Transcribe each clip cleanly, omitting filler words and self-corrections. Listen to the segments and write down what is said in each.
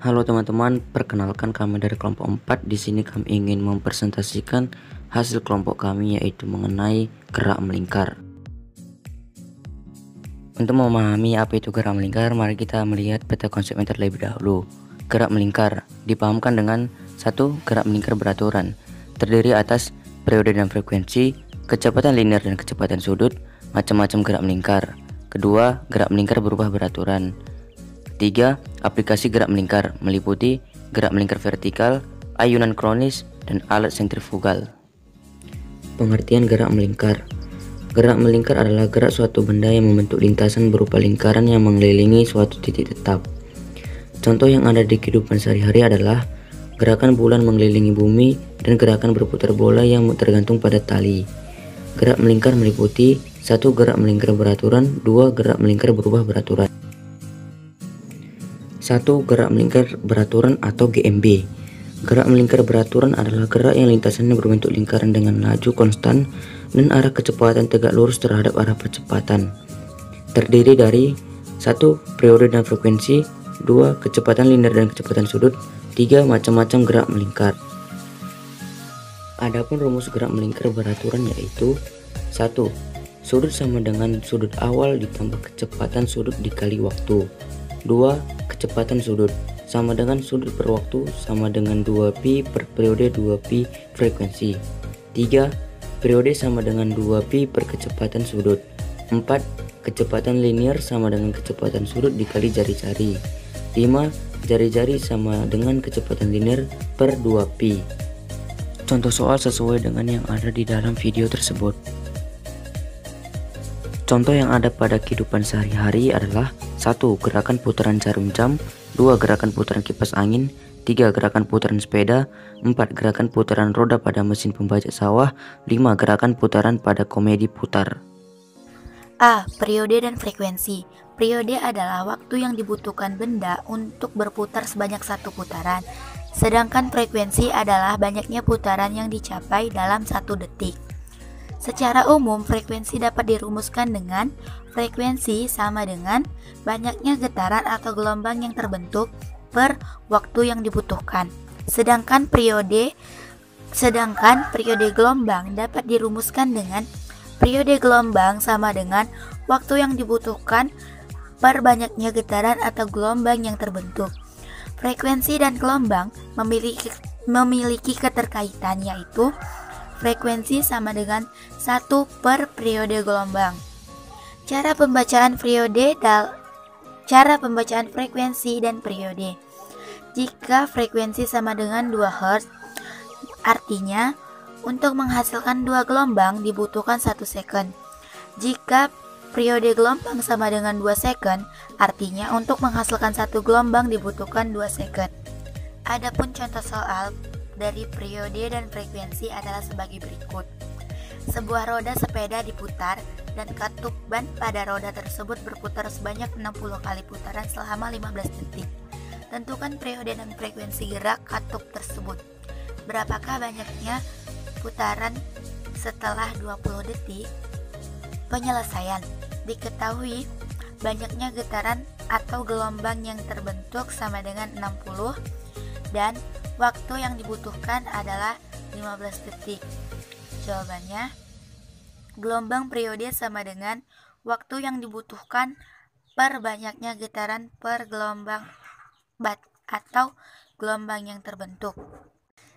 Halo teman-teman, perkenalkan kami dari kelompok 4. Di sini kami ingin mempresentasikan hasil kelompok kami, yaitu mengenai gerak melingkar. Untuk memahami apa itu gerak melingkar, mari kita melihat peta konsepnya terlebih dahulu. Gerak melingkar dipahamkan dengan satu, gerak melingkar beraturan, terdiri atas periode dan frekuensi, kecepatan linear dan kecepatan sudut, macam-macam gerak melingkar. Kedua, gerak melingkar berubah beraturan. Ketiga, aplikasi gerak melingkar meliputi gerak melingkar vertikal, ayunan kronis, dan alat sentrifugal. Pengertian gerak melingkar. Gerak melingkar adalah gerak suatu benda yang membentuk lintasan berupa lingkaran yang mengelilingi suatu titik tetap. Contoh yang ada di kehidupan sehari-hari adalah gerakan bulan mengelilingi bumi dan gerakan berputar bola yang tergantung pada tali. Gerak melingkar meliputi satu, gerak melingkar beraturan, dua, gerak melingkar berubah beraturan. 1. Gerak melingkar beraturan atau GMB. Gerak melingkar beraturan adalah gerak yang lintasannya berbentuk lingkaran dengan laju konstan dan arah kecepatan tegak lurus terhadap arah percepatan. Terdiri dari 1. Periode dan frekuensi, 2. Kecepatan linear dan kecepatan sudut, 3. Macam-macam gerak melingkar. Adapun rumus gerak melingkar beraturan yaitu 1. Sudut sama dengan sudut awal ditambah kecepatan sudut dikali waktu. 2. Kecepatan sudut sama dengan sudut per waktu sama dengan 2pi per periode 2pi frekuensi. 3. Periode sama dengan 2pi per kecepatan sudut. 4. Kecepatan linear sama dengan kecepatan sudut dikali jari-jari. 5. Jari-jari sama dengan kecepatan linear per 2pi. Contoh soal sesuai dengan yang ada di dalam video tersebut. Contoh yang ada pada kehidupan sehari-hari adalah 1. Gerakan putaran jarum jam, 2. Gerakan putaran kipas angin, 3. Gerakan putaran sepeda, 4. Gerakan putaran roda pada mesin pembajak sawah, 5. Gerakan putaran pada komedi putar. A. Periode dan frekuensi. Periode adalah waktu yang dibutuhkan benda untuk berputar sebanyak satu putaran, sedangkan frekuensi adalah banyaknya putaran yang dicapai dalam 1 detik. Secara umum, frekuensi dapat dirumuskan dengan frekuensi sama dengan banyaknya getaran atau gelombang yang terbentuk per waktu yang dibutuhkan. Sedangkan periode gelombang dapat dirumuskan dengan periode gelombang sama dengan waktu yang dibutuhkan per banyaknya getaran atau gelombang yang terbentuk. Frekuensi dan gelombang memiliki keterkaitan, yaitu frekuensi sama dengan 1 per periode gelombang. Cara pembacaan frekuensi dan periode. Jika frekuensi sama dengan 2 Hz, artinya untuk menghasilkan 2 gelombang dibutuhkan 1 second. Jika periode gelombang sama dengan 2 second, artinya untuk menghasilkan 1 gelombang dibutuhkan 2 second. Adapun contoh soal dari periode dan frekuensi adalah sebagai berikut. Sebuah roda sepeda diputar dan katup ban pada roda tersebut berputar sebanyak 60 kali putaran selama 15 detik. Tentukan periode dan frekuensi gerak katup tersebut. Berapakah banyaknya putaran setelah 20 detik? Penyelesaian. Diketahui banyaknya getaran atau gelombang yang terbentuk sama dengan 60 dan waktu yang dibutuhkan adalah 15 detik. Jawabannya, gelombang periode sama dengan waktu yang dibutuhkan per banyaknya getaran per gelombang atau gelombang yang terbentuk,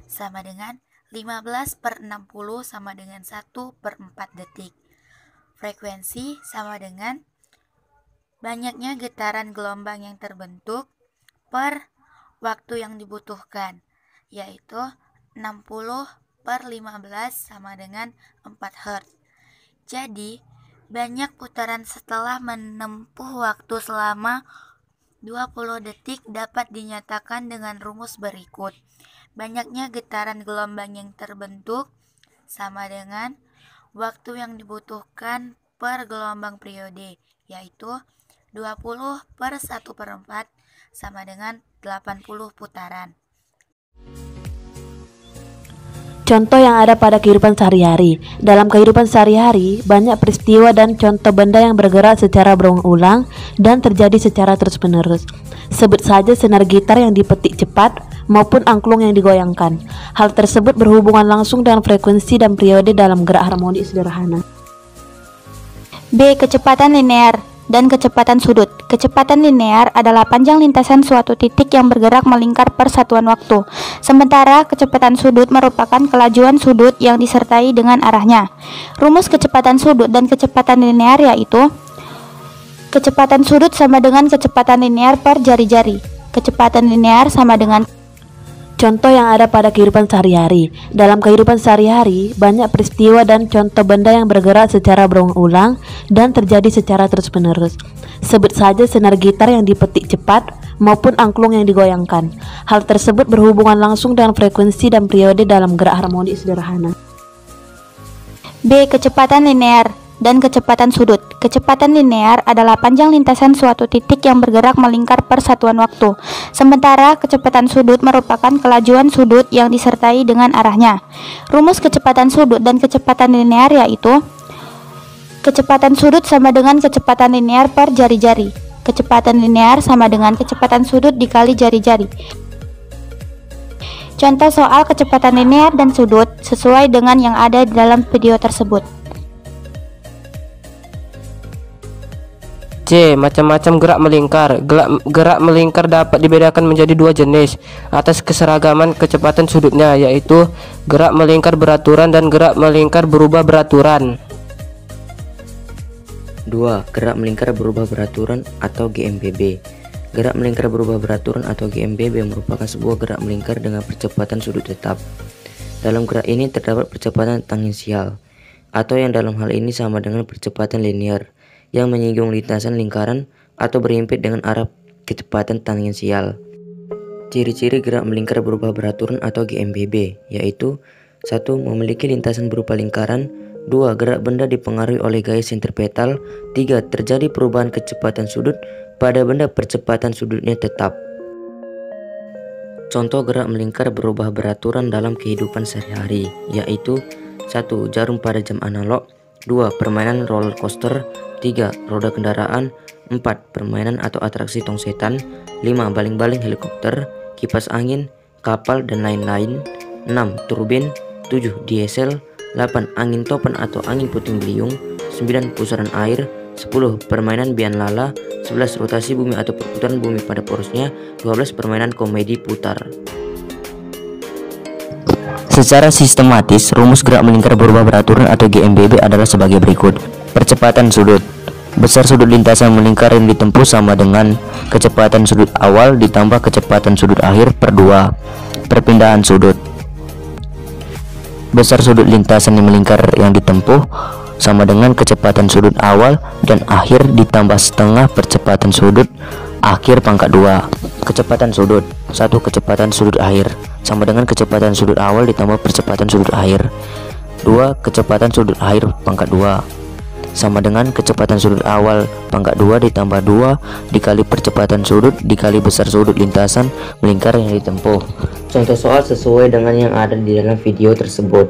sama dengan 15 per 60 sama dengan 1 per 4 detik. Frekuensi sama dengan banyaknya getaran gelombang yang terbentuk per waktu yang dibutuhkan, yaitu 60 per 15 sama dengan 4 Hz. Jadi, banyak putaran setelah menempuh waktu selama 20 detik dapat dinyatakan dengan rumus berikut. Banyaknya getaran gelombang yang terbentuk sama dengan waktu yang dibutuhkan per gelombang periode, yaitu 20 per 1 per 4 sama dengan 80 putaran. Contoh yang ada pada kehidupan sehari-hari. Dalam kehidupan sehari-hari, banyak peristiwa dan contoh benda yang bergerak secara berulang-ulang dan terjadi secara terus-menerus. Sebut saja senar gitar yang dipetik cepat maupun angklung yang digoyangkan. Hal tersebut berhubungan langsung dengan frekuensi dan periode dalam gerak harmonik sederhana. B. Kecepatan linear dan kecepatan sudut. Kecepatan linear adalah panjang lintasan suatu titik yang bergerak melingkar per satuan waktu. Sementara kecepatan sudut merupakan kelajuan sudut yang disertai dengan arahnya. Rumus kecepatan sudut dan kecepatan linear yaitu kecepatan sudut sama dengan kecepatan linear per jari-jari. Kecepatan linear sama dengan. Contoh yang ada pada kehidupan sehari-hari. Dalam kehidupan sehari-hari, banyak peristiwa dan contoh benda yang bergerak secara berulang-ulang dan terjadi secara terus-menerus. Sebut saja senar gitar yang dipetik cepat maupun angklung yang digoyangkan. Hal tersebut berhubungan langsung dengan frekuensi dan periode dalam gerak harmonik sederhana. B. Kecepatan linear dan kecepatan sudut. Kecepatan linear adalah panjang lintasan suatu titik yang bergerak melingkar per satuan waktu. Sementara kecepatan sudut merupakan kelajuan sudut yang disertai dengan arahnya. Rumus kecepatan sudut dan kecepatan linear yaitu kecepatan sudut sama dengan kecepatan linear per jari-jari. Kecepatan linear sama dengan kecepatan sudut dikali jari-jari. Contoh soal kecepatan linear dan sudut sesuai dengan yang ada di dalam video tersebut. C. Macam-macam gerak melingkar. Gerak melingkar dapat dibedakan menjadi dua jenis atas keseragaman kecepatan sudutnya, yaitu gerak melingkar beraturan dan gerak melingkar berubah beraturan. 2. Gerak melingkar berubah beraturan atau GMBB. Gerak melingkar berubah beraturan atau GMBB merupakan sebuah gerak melingkar dengan percepatan sudut tetap. Dalam gerak ini terdapat percepatan tangensial, atau yang dalam hal ini sama dengan percepatan linear, yang menyinggung lintasan lingkaran atau berhimpit dengan arah kecepatan tangensial. Ciri-ciri gerak melingkar berubah beraturan atau GMBB yaitu 1. Memiliki lintasan berupa lingkaran. 2. Gerak benda dipengaruhi oleh gaya sentripetal. 3. Terjadi perubahan kecepatan sudut pada benda percepatan sudutnya tetap. Contoh gerak melingkar berubah beraturan dalam kehidupan sehari-hari yaitu 1. Jarum pada jam analog. 2. Permainan roller coaster. 3. Roda kendaraan. 4. Permainan atau atraksi tong setan. 5. Baling-baling helikopter, kipas angin, kapal, dan lain-lain. 6. Turbin. 7. Diesel. 8. Angin topan atau angin puting beliung. 9. Pusaran air. 10. Permainan bian lala. 11. Rotasi bumi atau perputaran bumi pada porosnya. 12. Permainan komedi putar. Secara sistematis, rumus gerak melingkar berubah beraturan atau GMBB adalah sebagai berikut. Percepatan sudut. Besar sudut lintasan melingkar yang ditempuh sama dengan kecepatan sudut awal ditambah kecepatan sudut akhir per 2. Perpindahan sudut. Besar sudut lintasan yang melingkar yang ditempuh sama dengan kecepatan sudut awal dan akhir ditambah setengah percepatan sudut akhir pangkat 2. Kecepatan sudut. 1. Kecepatan sudut akhir sama dengan kecepatan sudut awal ditambah percepatan sudut akhir. 2. Kecepatan sudut akhir pangkat 2 sama dengan kecepatan sudut awal pangkat 2 ditambah 2 dikali percepatan sudut dikali besar sudut lintasan melingkar yang ditempuh. Contoh soal sesuai dengan yang ada di dalam video tersebut.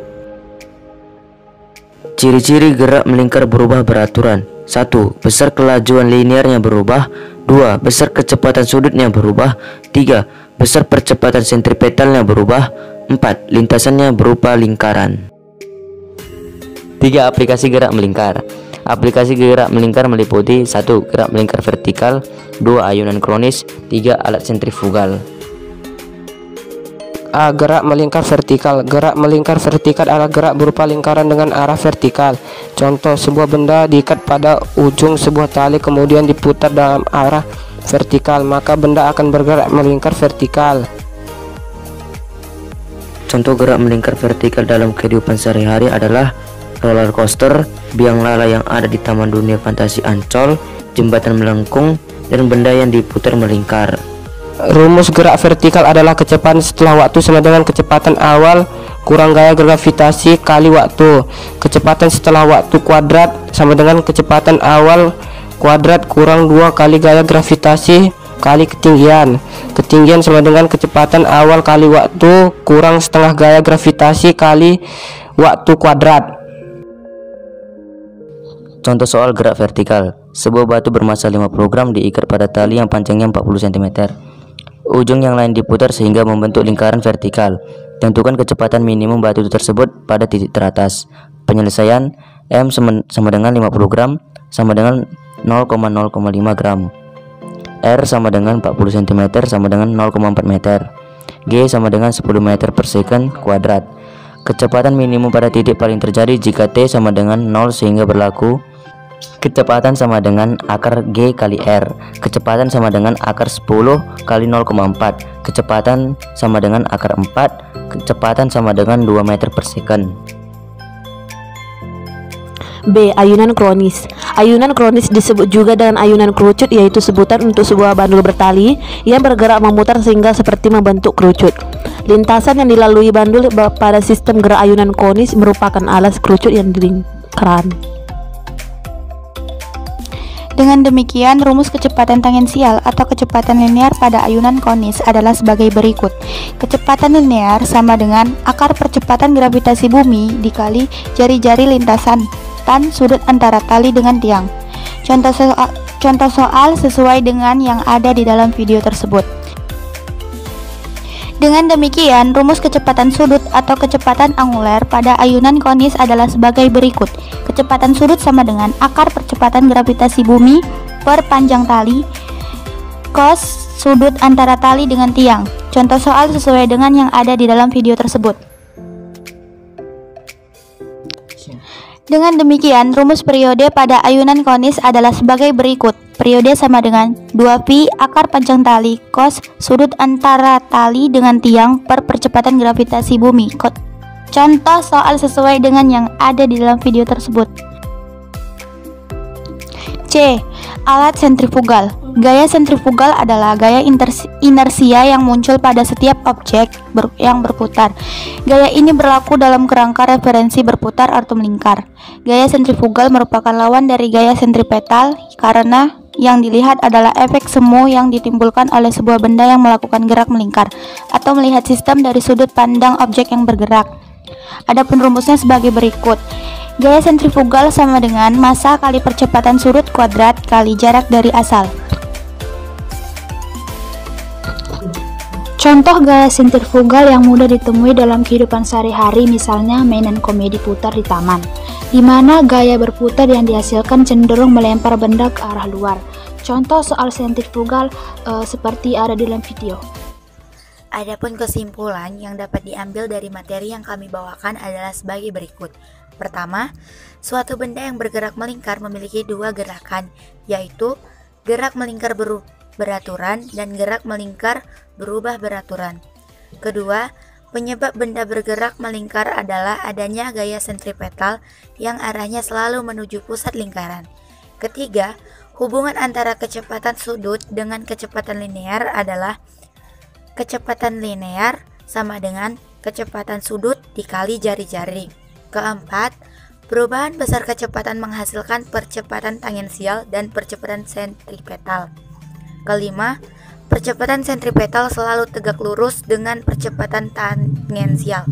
Ciri-ciri gerak melingkar berubah beraturan. 1. Besar kelajuan linearnya berubah. 2. Besar kecepatan sudutnya berubah. 3. Besar percepatan sentripetalnya berubah. 4. Lintasannya berupa lingkaran. 3. Aplikasi gerak melingkar. Aplikasi gerak melingkar meliputi 1. Gerak melingkar vertikal. 2. Ayunan kronis. 3. Alat sentrifugal. A. Gerak melingkar vertikal. Gerak melingkar vertikal adalah gerak berupa lingkaran dengan arah vertikal. Contoh, sebuah benda diikat pada ujung sebuah tali kemudian diputar dalam arah vertikal, maka benda akan bergerak melingkar vertikal. Contoh gerak melingkar vertikal dalam kehidupan sehari-hari adalah roller coaster, biang lala yang ada di Taman Dunia Fantasi Ancol, jembatan melengkung, dan benda yang diputar melingkar. Rumus gerak vertikal adalah kecepatan setelah waktu sama dengan kecepatan awal kurang gaya gravitasi kali waktu. Kecepatan setelah waktu kuadrat sama dengan kecepatan awal kuadrat kurang 2 kali gaya gravitasi kali ketinggian. Ketinggian sama dengan kecepatan awal kali waktu kurang setengah gaya gravitasi kali waktu kuadrat. Contoh soal gerak vertikal. Sebuah batu bermassa 50 gram diikat pada tali yang panjangnya 40 cm. Ujung yang lain diputar sehingga membentuk lingkaran vertikal. Tentukan kecepatan minimum batu tersebut pada titik teratas. Penyelesaian M sama dengan 50 gram sama dengan 0,05 gram. R sama dengan 40 cm sama dengan 0,4 meter. G sama dengan 10 meter per second kuadrat. Kecepatan minimum pada titik paling terjadi jika T sama dengan 0 sehingga berlaku kecepatan sama dengan akar G kali R. Kecepatan sama dengan akar 10 kali 0,4. Kecepatan sama dengan akar 4. Kecepatan sama dengan 2 meter per second. B. Ayunan kronis. Ayunan kronis disebut juga dengan ayunan kerucut, yaitu sebutan untuk sebuah bandul bertali yang bergerak memutar sehingga seperti membentuk kerucut. Lintasan yang dilalui bandul pada sistem gerak ayunan kronis merupakan alas kerucut yang dilingkaran. Dengan demikian, rumus kecepatan tangensial atau kecepatan linear pada ayunan konis adalah sebagai berikut. Kecepatan linear sama dengan akar percepatan gravitasi bumi dikali jari-jari lintasan tan sudut antara tali dengan tiang. Contoh soal sesuai dengan yang ada di dalam video tersebut. Dengan demikian, rumus kecepatan sudut atau kecepatan anguler pada ayunan konis adalah sebagai berikut. Kecepatan sudut sama dengan akar percepatan gravitasi bumi per panjang tali cos sudut antara tali dengan tiang. Contoh soal sesuai dengan yang ada di dalam video tersebut. Dengan demikian, rumus periode pada ayunan konis adalah sebagai berikut. Periode sama dengan 2pi akar panjang tali cos sudut antara tali dengan tiang per percepatan gravitasi bumi. Contoh soal sesuai dengan yang ada di dalam video tersebut. C. Alat sentrifugal. Gaya sentrifugal adalah gaya inersia yang muncul pada setiap objek yang berputar. Gaya ini berlaku dalam kerangka referensi berputar atau melingkar. Gaya sentrifugal merupakan lawan dari gaya sentripetal karena yang dilihat adalah efek semu yang ditimbulkan oleh sebuah benda yang melakukan gerak melingkar atau melihat sistem dari sudut pandang objek yang bergerak. Adapun rumusnya sebagai berikut. Gaya sentrifugal sama dengan massa kali percepatan sudut kuadrat kali jarak dari asal. Contoh gaya sentrifugal yang mudah ditemui dalam kehidupan sehari-hari, misalnya mainan komedi putar di taman, di mana gaya berputar yang dihasilkan cenderung melempar benda ke arah luar. Contoh soal sentrifugal seperti ada di dalam video. Adapun kesimpulan yang dapat diambil dari materi yang kami bawakan adalah sebagai berikut. Pertama, suatu benda yang bergerak melingkar memiliki dua gerakan, yaitu gerak melingkar beraturan dan gerak melingkar berubah beraturan. Kedua, penyebab benda bergerak melingkar adalah adanya gaya sentripetal yang arahnya selalu menuju pusat lingkaran. Ketiga, hubungan antara kecepatan sudut dengan kecepatan linear adalah kecepatan linear sama dengan kecepatan sudut dikali jari-jari. Keempat, perubahan besar kecepatan menghasilkan percepatan tangensial dan percepatan sentripetal. Kelima, percepatan sentripetal selalu tegak lurus dengan percepatan tangensial.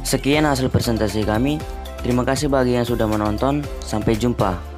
Sekian hasil presentasi kami. Terima kasih bagi yang sudah menonton. Sampai jumpa.